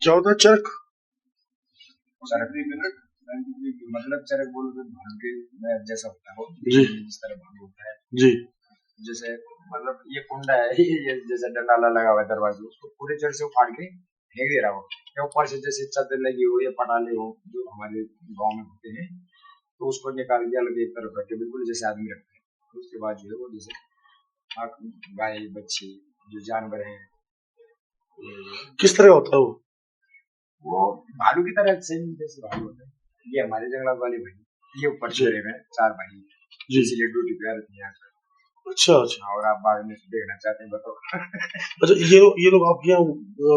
क्या होता है चरक? चरक मतलब चरक बोलो तो भालू के जैसा होता है वो, जी जिस तरह भालू होता है। जी जैसे मतलब ये कुंडा है, ये जैसे डंडाला लगा हुआ है दरवाजे, उसको पूरे जड़ से उखाड़ के फेंक दे रहा हो, या ऊपर से जैसे चादर लगी हो या पटाले हो जो हमारे गांव में होते हैं, तो उसको निकाल के अलग एक तरफ रखे, बिल्कुल जैसे आदमी रखते हैं। तो उसके बाद जो है वो जैसे गाय बच्ची जो जानवर है किस तरह होता है वो भालू की तरह सेम जैसे भालू होता है। ये हमारे जंगलात वाले भाई, ये ऊपर जी चढ़े हुए हैं 4 भाई, जी इसीलिए ड्यूटी पे रहते हैं यहाँ पे। अच्छा अच्छा और आप बाद में देखना चाहते हैं बताओ। अच्छा ये लोग आपके यहाँ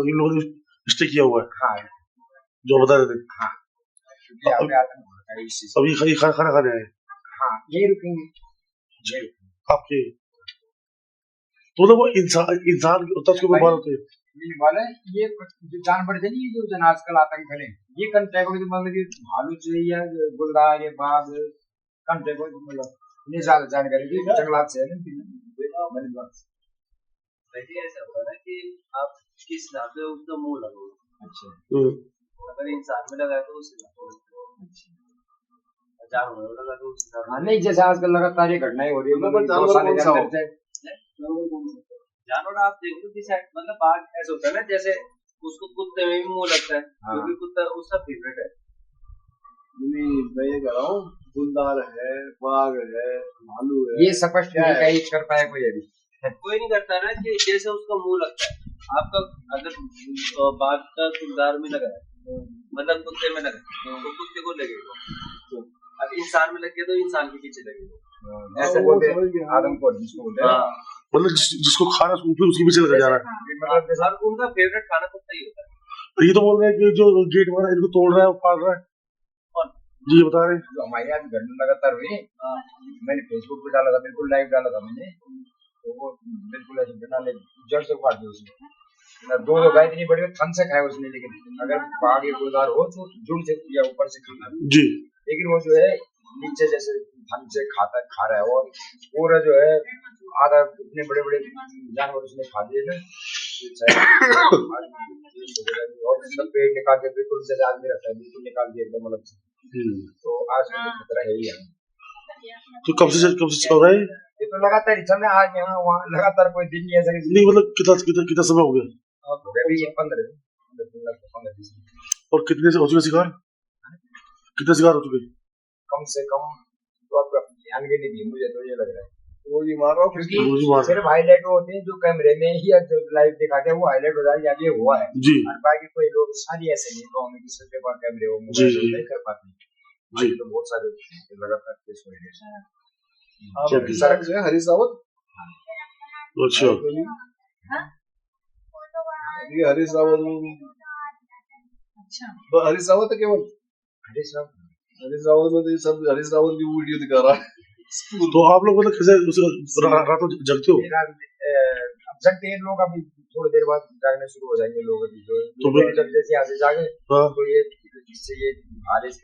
इन लोगों ने स्टे किया हुआ है हाँ जो बता रहे थे? हाँ, क्योंकि यहाँ अब पे आतंक हो रखा है इस चीज अभी खाना खाना खाने आए हाँ यही रुकेंगे, यही रुकेंगे। आपके, तो मतलब वो इंसान होता है उसके ऊपर बाल होते हैं। ये वाला ये जो जानवर थे नहीं, जो जन आजकल आतंक फैले, ये कंटेक्ट में मतलब कि भालू से या गुलदार या बाघ कंटेक्ट में मतलब ये ज्यादा जानकारी थी जंगलात से है ना मैंने बात। देखिए ऐसा होता है ना कि आप किस हिसाब से उसका मुंह लगो। अच्छा अगर इंसान में लगा तो उस जानवर में लगा तो उस हाँ नहीं, जैसे आजकल लगातार ये घटनाएं हो रही है, मतलब जानवर आप देख लो किस मतलब बाघ ऐसा होता है ना, जैसे उसको कुत्ते में भी मुंह लगता है, क्योंकि कुत्ता उसका फेवरेट है। मैं ये कह रहा हूँ गुलदार है, बाघ है, भालू है, ये स्पष्ट नहीं कहीं कर पाया कोई अभी। कोई नहीं करता ना कि जैसे उसका मुंह लगता है आपका, अगर बाघ का गुलदार में लगा है मतलब कुत्ते में लगा तो कुत्ते को लगेगा, अब इंसान में लग गया तो इंसान के पीछे लगेगा। ऐसे बोलते आदमखोर जिसको बोलते हैं, मतलब जिसको खाना फिर उसके पीछे लगा जा रहा है। मतलब जैसा और उनका फेवरेट खाना कुत्ता ही होता है। ये तो बोल रहे हैं कि जो गेट वगैरह इनको तोड़ रहा है पाल रहा है, और जी ये बता रहे हैं। जो हमारे यहाँ घटना लगातार हुई, मैंने फेसबुक पे डाला था, बिल्कुल लाइव डाला था मैंने, तो वो बिल्कुल ऐसे बिना जड़ से उखाड़ दिया उसने। दो गाय इतनी बड़ी थन से खाया उसने, लेकिन अगर बाघ या गुलदार हो तो जुड़ से या ऊपर से खाता है, जी लेकिन वो जो है नीचे जैसे थन से खा रहा है, और पूरा जो है आधा इतने बड़े बड़े जानवर उसने खा दिए थे। और मतलब पेड़ निकाल के बिल्कुल जैसे आदमी रखता है, बिल्कुल निकाल दिया एकदम अलग से। तो आज तो खतरा है ही है। तो कब से चल रहा है ये तो लगातार ही चल रहा है, आज यहाँ वहाँ लगातार, कोई दिन नहीं ऐसा नहीं, मतलब कितना समय हो गया? हो गया ये 15 और कितने से हो चुके शिकार, कितने शिकार हो चुके? कम से कम तो आपका ध्यान भी नहीं दी मुझे, तो ये लग रहा है वो जी मार रहा हूँ क्योंकि सिर्फ हाईलाइट होते हैं जो कैमरे में ही या जो लाइव दिखाते हैं वो हाईलाइट हो जाए ये हुआ है जी, और बाकी कोई लोग सारी ऐसे नहीं गाँव में किसी के पास कैमरे हो जी मोबाइल नहीं कर पाते जी, तो बहुत सारे लगातार केस हो रहे हैं। सड़क जो है हरीश रावत, अच्छा ये हरीश रावत, हरीश रावत है केवल हरीश रावत में तो ये सब हरीश रावत की वीडियो दिखा रहा है। तो आप लोग मतलब कैसे रातों जगते हो? अब जगते हैं लोग, अभी थोड़ी देर बाद जागने शुरू हो जाएंगे लोग, अभी तो जब जैसे यहाँ से जागे हाँ तो ये इससे ये आगे से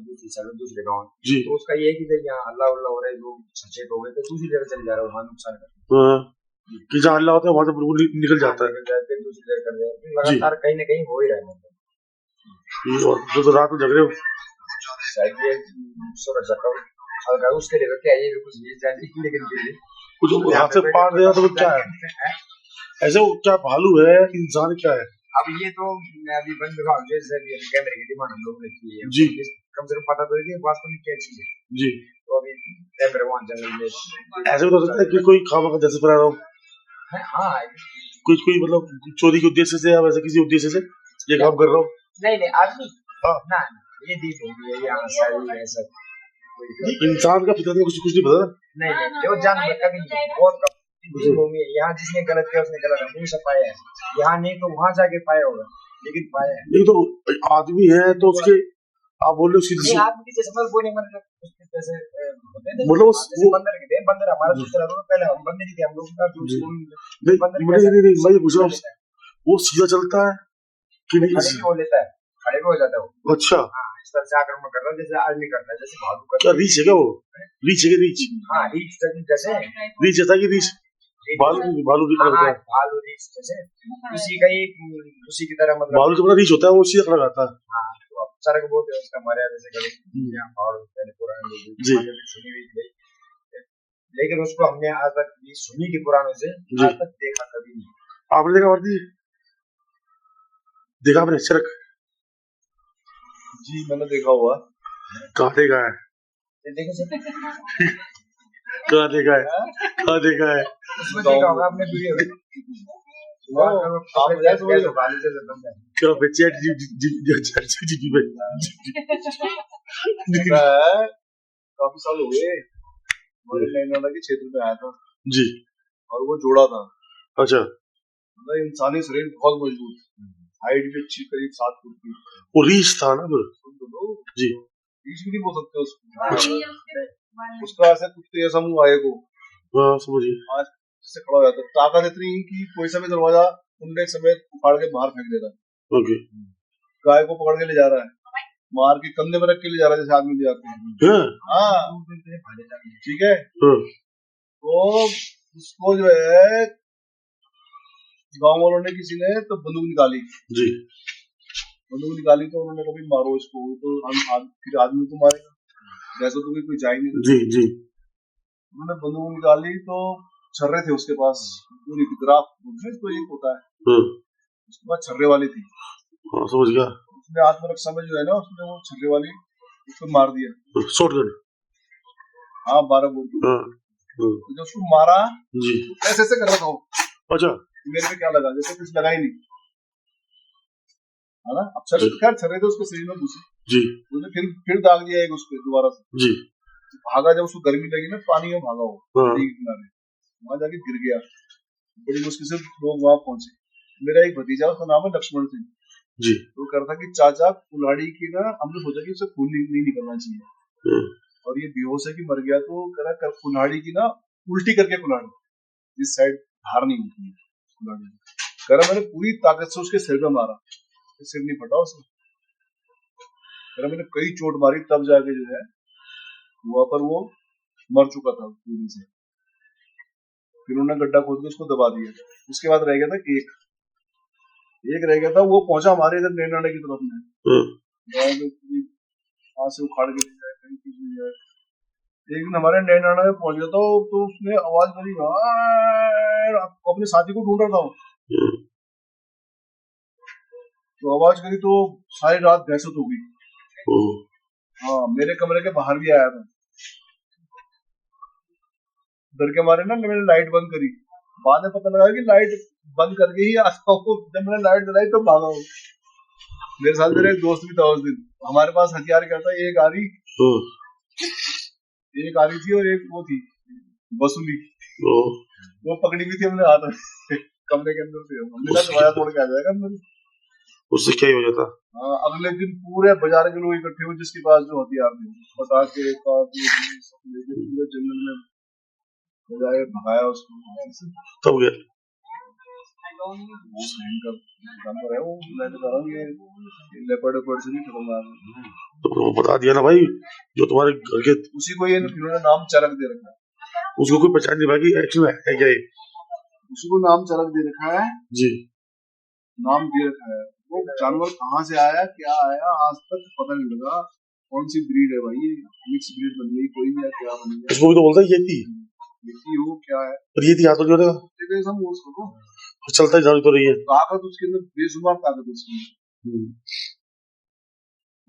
दूसरी साइड दूसरे गाँव, जी तो उसका ये है कि जब यहाँ हल्ला उल्ला हो रहा है, लोग सचेत हो गए तो दूसरी जगह चले जा रहे हो, वहाँ नुकसान करते हाँ, कि जहाँ हल्ला होता है वहां से बिल्कुल निकल जाता है। हैं, दूसरी जगह कर रहे हैं, लगातार कहीं ना कहीं हो ही रहा है। तो रात में जग रहे हो शायद ये सुरक्षा का हल्का उसके लिए क्या ये कुछ ये जाने, लेकिन फिर भी कुछ हाथ से पार दिया तो क्या है ऐसे, वो क्या भालू है इंसान क्या है? अब ये तो अभी वन विभाग जैसे कैमरे की डिमांड हम लोगों ने की है जी, कम से कम पता तो है वास्तव में क्या चीज है जी। तो अभी कैमरे वहाँ जंगल में ऐसे भी तो हो सकता है कि कोई खामा का जैसे करा रहा हो, हाँ कोई मतलब चोरी के उद्देश्य से या वैसे किसी उद्देश्य से ये काम कर रहा हो। नहीं आदमी ना ये दी होगी यहाँ सारी ऐसा इंसान का फितरत में कुछ नहीं पता। नहीं जो जानवर कभी नहीं, बहुत कम भूमि है यहाँ, जिसने गलत किया उसने गलत हमेशा पाया है, यहाँ नहीं तो वहाँ जाके पाया होगा, लेकिन पाया है नहीं। तो आदमी है तो उसके आप बोल रहे हो आदमी जैसे बोले मतलब जैसे बंदर के थे, बंदर हमारा दूसरा रोड, पहले हम बंदर ही थे, हम लोग का नहीं मैं पूछ रहा हूँ वो सीधा चलता है कि नहीं? खड़े भी हो लेता है, खड़े भी हो जाता है वो। अच्छा इस तरह से आक्रमण कर रहा है जैसे आदमी करता है, जैसे भालू क्या रीच है क्या वो? रीच है क्या? रीच हाँ रीच जैसे रीच है कि रीच भालू की तरह होता है। भालू रीछ जैसे उसी का ही उसी की तरह मतलब भालू जो बड़ा रीच होता है वो उसी तरह आता है। हाँ तो अब चरक बोलते हैं उसका मर्यादा से कभी और पहले पुराने लोग जी। सुनी हुई थी, लेकिन उसको हमने आज तक ये सुनी के पुरानों से जी। आज तक देखा कभी नहीं। आपने देखा वर्दी? देखा आपने चरक? जी मैंने देखा हुआ। कहाँ देखा है? देखो सर कहाँ देखा है? कहाँ देखा है? उसमें देखा होगा आपने वीडियो में। क्या पे चैट जीपीटी पे काफी साल हो गए हमारे नैनाना के क्षेत्र में आया था जी। और वो जोड़ा था। अच्छा। मतलब इंसानी शरीर बहुत मजबूत, हाइट भी अच्छी, करीब 7 फुट की। वो रीच था ना फिर? जी। रीच भी नहीं बोल सकते उसको। उसका ऐसे कुत्ते ऐसा मुंह आए को समझिए। आज से खड़ा हो जाता, ताकत इतनी कि कोई समय दरवाजा कुंडे समेत उखाड़ के बाहर फेंक देता। ओके। गाय को पकड़ के ले जा रहा है, मार के कंधे में रख के ले जा रहा है जैसे आदमी ले जाते हैं। हाँ ठीक है। तो उसको जो है गांव वालों ने किसी ने तो बंदूक निकाली जी। बंदूक निकाली तो उन्होंने कभी मारो इसको, तो हम फिर आदमी को मारेगा, जैसे तो कोई जाए नहीं। जी जी। उन्होंने बंदूक निकाली तो छर्रे थे उसके पास, पूरी गिराफ तो एक होता है, उसके पास छर्रे वाली थी। समझ गया। उसने आत्मरक्षा में जो है ना उसने वो छर्रे वाली उसको मार दिया, शॉटगन। हाँ 12 बोल तो जब उसको मारा जी ऐसे ऐसे कर रहा था वो। अच्छा। मेरे पे क्या लगा, जैसे कुछ लगा ही नहीं है ना। अब छर्रे तो खैर छर्रे थे उसके शरीर में घुसे जी। उसने फिर दाग दिया एक उस पे दोबारा से जी। भागा, जब उसको गर्मी लगी ना पानी में भागा वो नदी के किनारे, वहां जाके गिर गया। बड़ी मुश्किल से लोग वहां पहुंचे। मेरा एक भतीजा उसका नाम है लक्ष्मण सिंह जी। वो कहता कि चाचा कुल्हाड़ी की ना हमने सोचा कि उसे खून नहीं निकलना चाहिए और ये बेहोश है कि मर गया, तो कह रहा कुल्हाड़ी की ना उल्टी करके कुल्हाड़ी जिस साइड धार नहीं होती है कुल्हाड़ी, कह रहा मैंने पूरी ताकत से उसके सिर पे मारा, सिर नहीं फटा उसका। कह रहा मैंने कई चोट मारी तब जाके जो है वहां पर वो मर चुका था पूरी से। फिर उन्होंने गड्ढा खोद के उसको दबा दिया। उसके बाद रह गया था एक रह गया था, वो पहुंचा हमारे इधर नैनाना की तरफ में, वहां से उखाड़ के एक दिन हमारे नैनाना में पहुंच गया था तो उसने आवाज करी, अपने साथी को ढूंढ रहा था तो आवाज करी तो सारी रात दहशत हो गई। हाँ मेरे कमरे के बाहर भी आया था, डर के मारे ना मैंने लाइट बंद करी, बाद में पता लगा कि लाइट बंद करके ही जब मैंने लाइट जलाई तो भागा हूँ। मेरे साथ मेरा एक दोस्त भी था उस दिन, हमारे पास हथियार क्या था, एक आरी थी और एक वो थी बसूली, वो पकड़ी हुई थी हमने हाथ में कमरे के अंदर से, हमने कहा दरवाजा तोड़ के आ जाएगा अंदर, उससे क्या ही हो जाता। हाँ अगले दिन पूरे बाजार के लोग इकट्ठे हुए जिसके पास जो हथियार थे, पटाखे पूरे जंगल में बजाए भगाया उसको, तब गया जानवर है वो, मैं तो कह रहा हूँ ये लेपर्ड से भी खतरनाक। तो बता दिया ना भाई जो तुम्हारे घर के, उसी को ये इन्होंने नाम चरक दे रखा है। उसको कोई पहचान नहीं भाई एक्चुअली है क्या ये, उसी को नाम चरक दे रखा है जी, नाम दे रखा है। वो जानवर कहाँ से आया क्या आया आज तक पता नहीं लगा, कौन सी ब्रीड है भाई, ये मिक्स ब्रीड बन गई कोई या क्या बन गया। इसको भी तो बोलता है ये हो क्या है, पर ये थी हाथ तो नहीं उसको चलता ही जारी तो रही है, ताकत उसके अंदर बेशुमार ताकत उसकी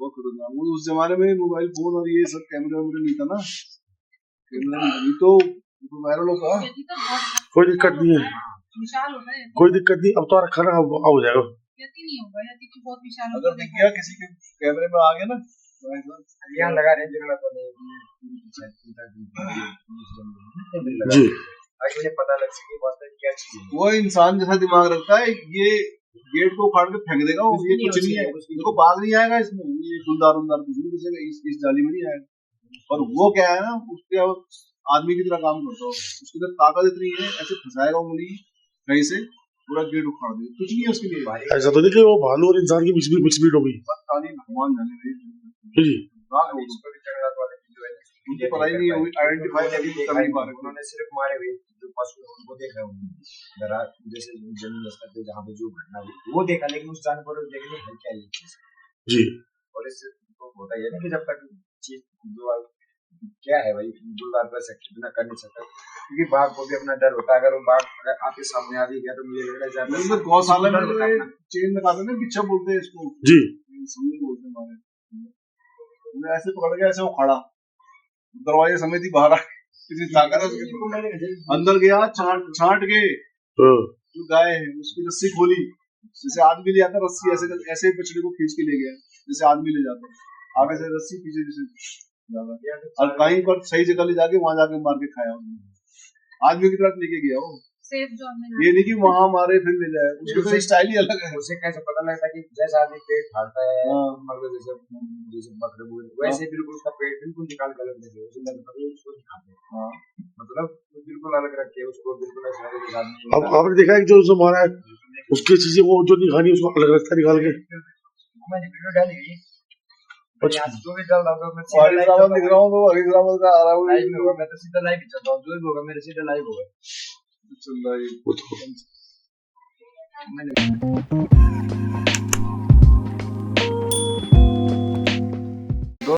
बहुत खतरनाक। वो उस जमाने में मोबाइल फोन और ये सब कैमरा वैमरा नहीं था ना, कैमरा नहीं तो वायरल होता। कोई दिक्कत नहीं है, कोई दिक्कत नहीं, अब तो खाना हो जाएगा। अगर दिख गया किसी के कैमरे में आ गया ना यहाँ लगा रहे जरूरत जी, मुझे पता लग सके क्या चीज। वो इंसान जैसा दिमाग रखता है, ये गेट को उखाड़ के फेंक देगा, ये कुछ नहीं है, देखो बाघ नहीं आएगा इसमें, ये गुलदार कुछ नहीं घुसेगा इस जाली में नहीं आएगा। और वो क्या है ना उसके आदमी की तरह काम करता है, उसके अंदर ताकत इतनी है, ऐसे फंसाएगा उंगली कहीं से पूरा गेट उखाड़ दे, कुछ नहीं है उसके लिए। ऐसा तो नहीं कि वो भालू और इंसान की मिक्स ब्रीड हो गई, भगवान जाने जी, मुझे पता ही नहीं है आइडेंटिफाई कर नहीं पा रहे। उन्होंने सिर्फ मारे हुए जो पशु है उनको देखा है उन्होंने, जरा जैसे जमीन स्तर पे जहाँ पे जो घटना हुई वो देखा, लेकिन उस जानवर को देखने है क्या ये चीज। जी और इससे तो होता ही है ना कि जब तक चीज जो क्या है भाई दो बार कर सकते बिना कर नहीं सकता, क्योंकि बाघ को भी अपना डर होता है। अगर वो बाघ अगर आपके सामने आ भी गया तो मुझे लग रहा है ज्यादा मतलब गौशाला में चेन लगाते हैं ना, बिच्छा बोलते हैं इसको, जी समझ बोलते हैं हमारे। मैं ऐसे पकड़ गया, ऐसे वो खड़ा दरवाजे समेत ही बाहर आ किसी ताकत है उसके, अंदर गया छांट के हाँ, जो गाय है उसकी रस्सी खोली, जैसे आदमी ले जाता है रस्सी, ऐसे ऐसे बछड़े को खींच के ले गया जैसे आदमी ले जाता है, आगे से रस्सी पीछे जैसे जाता, और कहीं पर सही जगह ले जाके वहां जाके मार के खाया उसने। आदमी की तरफ लेके गया वो, सेफ जोन में ये नहीं कि वहां मारे फिर ले जाए, उसका तो स्टाइल ही अलग है। उसे कैसे पता लगता कि जैसा आदमी पेट फाड़ता है हाँ। मतलब जैसे बकरे बोले वैसे बिल्कुल उसका पेट बिल्कुल निकाल कर रख देते, उसे लगता है उसको दिखाते हैं। हाँ। मतलब बिल्कुल अलग रखे उसको, बिल्कुल ऐसा लगे कि आदमी अब आपने देखा है कि जो मारा है उसकी चीजें वो जो नहीं खानी उसको अलग रखता निकाल के। मैंने वीडियो डाली है अच्छा। आज जो भी डाल रहा हूँ मैं सीधा हरीश लाइव रावत दिख रहा हूँ तो हरीश रावत का आ रहा हूँ, लाइव में होगा, मैं तो सीधा लाइव ही चल रहा हूँ, जो भी होगा मेरे सीधा लाइव होगा। चल रहा है। वो तो मैंने